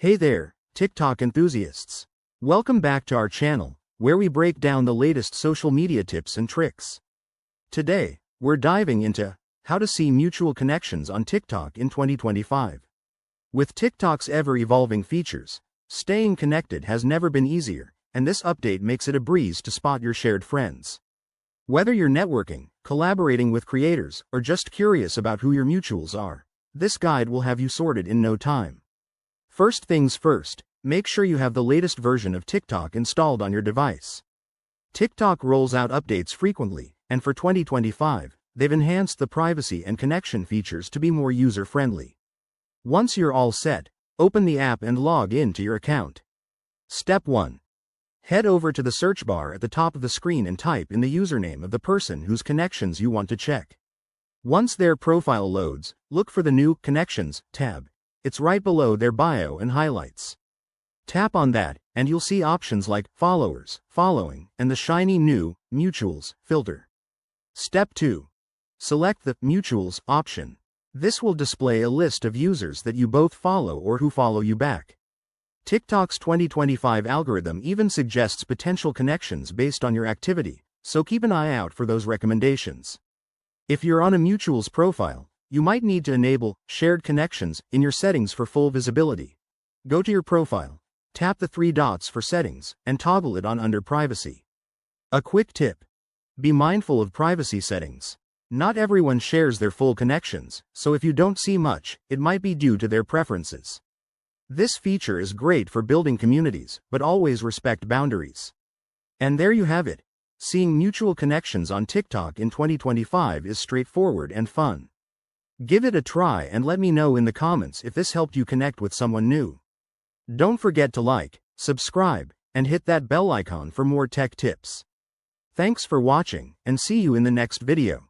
Hey there, TikTok enthusiasts. Welcome back to our channel, where we break down the latest social media tips and tricks. Today, we're diving into how to see mutual connections on TikTok in 2025. With TikTok's ever-evolving features, staying connected has never been easier, and this update makes it a breeze to spot your shared friends. Whether you're networking, collaborating with creators, or just curious about who your mutuals are, this guide will have you sorted in no time. First things first, make sure you have the latest version of TikTok installed on your device. TikTok rolls out updates frequently, and for 2025, they've enhanced the privacy and connection features to be more user-friendly. Once you're all set, open the app and log in to your account. Step 1. Head over to the search bar at the top of the screen and type in the username of the person whose connections you want to check. Once their profile loads, look for the new Connections tab. It's right below their bio and highlights. Tap on that, and you'll see options like Followers, Following, and the shiny new Mutuals filter. Step 2. Select the Mutuals option. This will display a list of users that you both follow or who follow you back. TikTok's 2025 algorithm even suggests potential connections based on your activity, so keep an eye out for those recommendations. If you're on a Mutuals profile, you might need to enable Shared Connections in your settings for full visibility. Go to your profile, tap the three dots for Settings, and toggle it on under Privacy. A quick tip: be mindful of privacy settings. Not everyone shares their full connections, so if you don't see much, it might be due to their preferences. This feature is great for building communities, but always respect boundaries. And there you have it. Seeing mutual connections on TikTok in 2025 is straightforward and fun. Give it a try and let me know in the comments if this helped you connect with someone new. Don't forget to like, subscribe, and hit that bell icon for more tech tips. Thanks for watching, and see you in the next video.